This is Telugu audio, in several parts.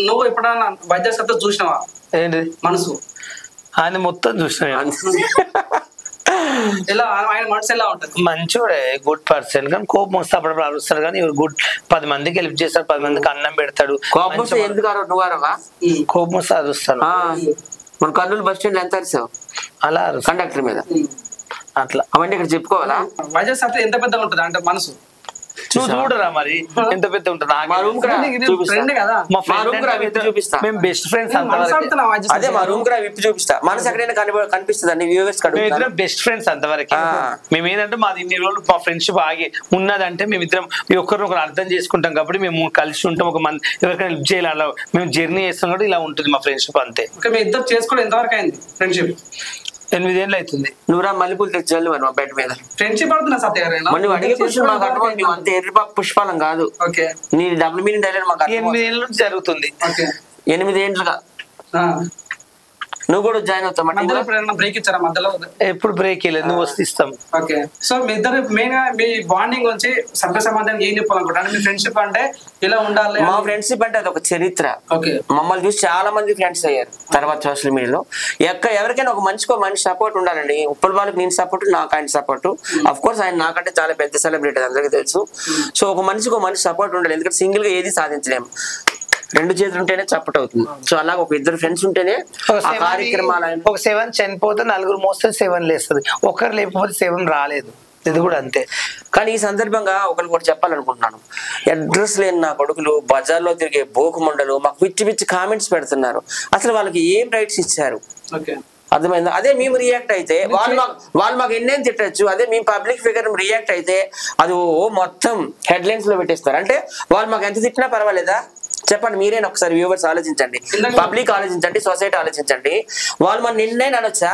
నువ్వు ఎప్పుడన్నా వైద్య సత్తా చూసినావా? ఏంటి మనసు ఆయన మొత్తం చూసిన ఎలా ఆయన మనసు ఎలా ఉంటుంది? మంచోడే, గుడ్ పర్సన్. కానీ కోపం వస్తే అప్పుడప్పుడు అరుస్తాడు, కానీ ఇವರು గుడ్. 10 మందికి హెల్ప్ చేస్తాడు, 10 మందికి అన్నం పెడతాడు. కోపం వస్తే అరుస్తాడు. మన కర్నూలు బస్ స్టాండ్ ఎంత అరిసావు అలా కండక్టర్ మీద అట్లా. అవన్నీ ఇక్కడ చెప్పుకోవాలా? వైద్య సత్తా ఎంత పెద్దగా ఉంటుంది అంటే మనసు చూడరా మరి ఎంత పెద్ద ఉంటుంది. మేము బెస్ట్ ఫ్రెండ్స్. అదే మా రూమ్ కూడా విప్పి చూపిస్తా. మనసు ఎక్కడైనా కనిపిస్తుంది అండి వ్యూవర్స్. బెస్ట్ ఫ్రెండ్స్ అంతవరకు. మేము ఏంటంటే మాది ఇన్ని రోజులు మా ఫ్రెండ్షిప్ ఆగి ఉన్నదంటే మేమిద్దరం ఒకరినొకరు అర్థం చేసుకుంటాం కాబట్టి మేము కలిసి ఉంటాం. ఒక మంది ఎవరికైనా హెల్ప్ చేయాలి, అలా మేము జర్నీ చేస్తాం కాబట్టి ఇలా ఉంటుంది మా ఫ్రెండ్షిప్ అంతే. మీ ఇద్దరు చేసుకోవడం ఎంతవరకు అయింది ఫ్రెండ్షిప్? 8 ఏళ్ళు అవుతుంది. నువ్వురా మల్లెపూలు తెచ్చాలి మరి మా బెడ్ మీద. ఫ్రెండ్షిప్ పడుతున్నా సత్య గారు. నువ్వు అడిగే క్వశ్చన్ మాకు అర్థం. మేము అంతే ఎర్రిపాకు పుష్పాలం కాదు. నీ డబుల్ మీనింగ్ డైలాగ్ మాకు 8 ఏళ్ళ నుంచి జరుగుతుంది. 8 ఏండ్లుగా నువ్వు కూడా జాయిన్ అవుతావు. బ్రేక్ ఇచ్చారా మధ్యలో? ఎప్పుడు బ్రేక్ ఇవ్వలేదు, నువ్వు వస్తే ఇస్తాం. ఓకే. సో మీ ఇద్దరు మెయిన్ గా మీ బాండింగ్ నుంచి సభ్య సమాజానికి ఏం చెప్పాలనుకుంటా? మీ ఫ్రెండ్షిప్ అంటే ఇలా ఉండాలి. మా ఫ్రెండ్షిప్ అంటే అది ఒక చరిత్ర. మమ్మల్ని చూసి చాలా మంది ఫ్రెండ్స్ అయ్యారు తర్వాత సోషల్ మీడియాలో. ఎవరికైనా ఒక మనిషి సపోర్ట్ ఉండాలండి. ఉప్పల్ వాళ్ళకి నేను సపోర్ట్, నాకు ఆయన సపోర్ట్. అఫ్ కోర్స్ ఆయన నాకంటే చాలా పెద్ద సెలబ్రిటీ, అందరికీ తెలుసు. సో ఒక మనిషికి సపోర్ట్ ఉండాలి. ఎందుకంటే సింగిల్ గా ఏది సాధించలేము, 2 చేతులు ఉంటేనే చప్పట అవుతుంది. సో అలాగే ఒక 2 ఫ్రెండ్స్ ఉంటేనే కార్యక్రమాలు. ఒక 7 చనిపోతే 4 మోస్తే 7 లేస్తుంది, ఒకరు లేకపోతే 7 రాలేదు. ఇది కూడా అంతే. కానీ ఈ సందర్భంగా ఒకరు కూడా చెప్పాలనుకుంటున్నాను. అడ్రస్ లేని నా కొడుకులు బజార్లో తిరిగే బోకుమండలు మాకు పిచ్చి కామెంట్స్ పెడుతున్నారు. అసలు వాళ్ళకి ఏం రైట్స్ ఇచ్చారు? అర్థమైందా? అదే మేము రియాక్ట్ అయితే వాళ్ళు మాకు ఎన్నేం తిట్టచ్చు. అదే మేము పబ్లిక్ ఫిగర్ రియాక్ట్ అయితే అది మొత్తం హెడ్లైన్స్ లో పెట్టేస్తారు. అంటే వాళ్ళు మాకు ఎంత తిట్టినా పర్వాలేదా? చెప్పండి మీరేనా ఒకసారి వ్యూవర్స్ ఆలోచించండి, పబ్లిక్ ఆలోచించండి, సొసైటీ ఆలోచించండి. వాళ్ళు మన నిన్నైనా అనొచ్చా?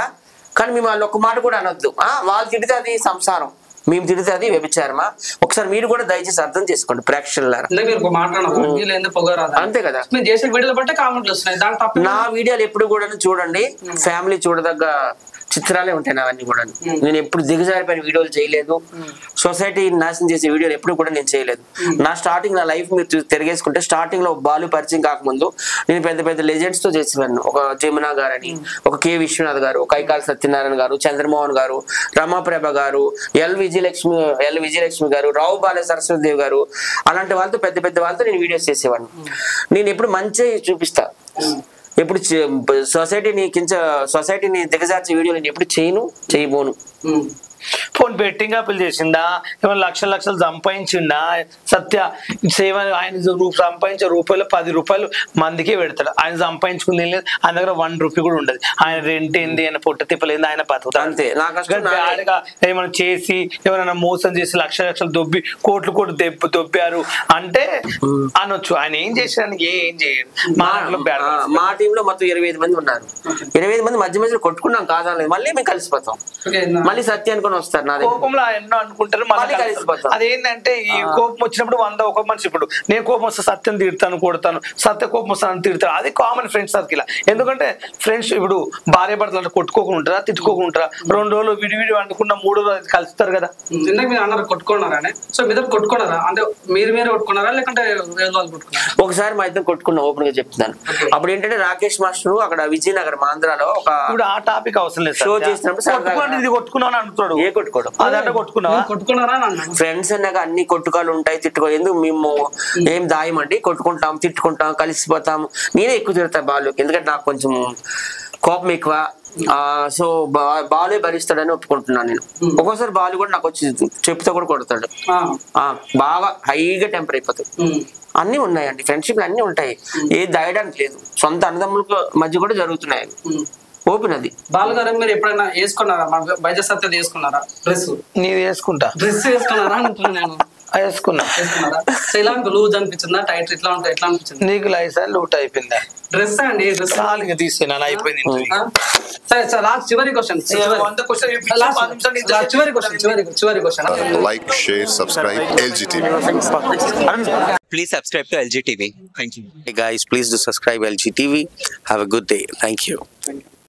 కానీ మేము వాళ్ళు ఒక్క మాట కూడా అనొద్దు. వాళ్ళు తిడితే అది సంసారం, మేము తిడితే అది వ్యభిచారమా? ఒకసారి మీరు కూడా దయచేసి అర్థం చేసుకోండి ప్రేక్షకులారా. అంతే కదా. నా వీడియోలు ఎప్పుడు కూడా చూడండి, ఫ్యామిలీ చూడదగ్గ చిత్రాలే ఉంటాయి అవన్నీ కూడా. నేను ఎప్పుడు దిగజారిపోయిన వీడియోలు చేయలేదు, సొసైటీ నాశనం చేసే వీడియోలు ఎప్పుడు కూడా నేను చేయలేదు. నా స్టార్టింగ్, నా లైఫ్ మీరు తిరిగేసుకుంటే స్టార్టింగ్ లో బాలు పరిచయం కాకముందు నేను పెద్ద లెజెండ్స్ తో చేసేవాడిని. ఒక జమునా గారని, ఒక కె విశ్వనాథ్ గారు, కైకాల సత్యనారాయణ గారు, చంద్రమోహన్ గారు, రమాప్రభ గారు, ఎల్ విజయలక్ష్మి గారు, రావు బాల సరస్వతిదేవి గారు, అలాంటి వాళ్ళతో పెద్ద వాళ్ళతో నేను వీడియోస్ చేసేవాడిని. నేను ఎప్పుడు మంచి చూపిస్తా, ఎప్పుడు సొసైటీని దిగజార్చే వీడియో నేను ఎప్పుడు చేయబోను. ఫోన్ బెట్టింగ్ అప్పులు చేసిందా, ఏమైనా లక్షలు సంపాదించిందా? సత్య ఆయన సంపాదించే రూపాయలు 10 రూపాయలు మందికే పెడతాడు. ఆయన సంపాదించుకుని లేదు, ఆయన దగ్గర 1 రూపీ కూడా ఉండదు. ఆయన రెంట్ ఏంది, ఆయన పొట్ట తిప్పలేదు, ఆయన బతుకుతాడు అంతే. ఏమైనా చేసి ఎవరైనా మోసం చేసి లక్షలు దొబ్బి కోట్లు దొబ్బారు అంటే అనొచ్చు. ఆయన ఏం చేసేదానికి ఏం చేయడు. మా టీమ్ లో మొత్తం 25 మంది ఉన్నారు. 25 మంది మధ్యలో కొట్టుకున్నాం కాదని మళ్ళీ మేము కలిసిపోతాం. మళ్ళీ సత్య అనుకుని వస్తారు. కోపంలో ఎన్నో అనుకుంటారు, అదేంటంటే ఈ కోపం వచ్చినప్పుడు 100 ఒక మనిషి. ఇప్పుడు నేను కోపం వస్తే సత్యం తిడతాను, కొడతాను, సత్య కోపం వస్తాను తిడతాను. అది కామన్ ఫ్రెండ్స్ సర్కిల్. ఎందుకంటే ఫ్రెండ్స్ ఇప్పుడు భార్య భర్తలు కొట్టుకోకుండా ఉంటారా, తిట్టుకోకుంటారా? 2 రోజులు విడివిడి వండుకున్న 3వ రోజు కలుస్తారు కదా. మీరు అన్నారు కొట్టుకున్నారా? సో మీ దగ్గర కొట్టుకున్నారా? అంటే మీరు కొట్టుకున్నారా లేకుంటే ఒకసారి మా ఇద్దరు కొట్టుకున్నా, ఓపెన్ గా చెప్తున్నాను. అప్పుడు ఏంటంటే రాకేష్ మాస్టర్ అక్కడ విజయనగరం ఆంధ్రాలో ఒక ఇప్పుడు ఆ టాపిక్ అవసరం లేదు, షో చేసినప్పుడు కొట్టుకున్నాను అంటున్నాడు. ఏ ఫ్రెండ్స్ అన్నాక అన్ని కొట్టుకాలు ఉంటాయి, తిట్టుకోవాలి. ఎందుకు మేము ఏం దాయమండి, కొట్టుకుంటాం, తిట్టుకుంటాం, కలిసిపోతాం. నేనే ఎక్కువ తిడతా బాలు, ఎందుకంటే నాకు కొంచెం కోపం ఎక్కువ. సో బాలే భరిస్తాడని ఒప్పుకుంటున్నాను నేను. ఒక్కోసారి బాలు కూడా నాకు వచ్చి చెప్పుతో కూడా కొడతాడు, బాగా హైగా టెంపర్ అయిపోతాడు. అన్ని ఉన్నాయండి, ఫ్రెండ్షిప్ అన్ని ఉంటాయి, ఏది దాయడానికి లేదు. సొంత అన్నదమ్ముల మధ్య కూడా జరుగుతున్నాయి. ఓపెన్ అది. బాలుగారు మీరు ఎప్పుడైనా వేసుకున్నారా? వైద్య సత్య వేసుకున్నారా డ్రెస్? నీవు వేసుకుంటా. డ్రెస్ వేసుకున్నారా అంటున్నాను. వేసుకున్నా. ఇలా లూజ్ అనిపించిందా, టైట్ ఎట్లా ఉంటాయి, ఎట్లా అనిపించింది నీకు? లైసా లూట్ అయిపోయిందా డ్రెస్ అండి? డ్రెస్ తీసేనా అయిపోయింది. సరే సార్, లాస్ట్ చివరి క్వశ్చన్. చివరి question. Like, share, subscribe LGTV. Please subscribe to LGTV. Thank you. Hey guys, please do subscribe LGTV. Have a good day. Thank you.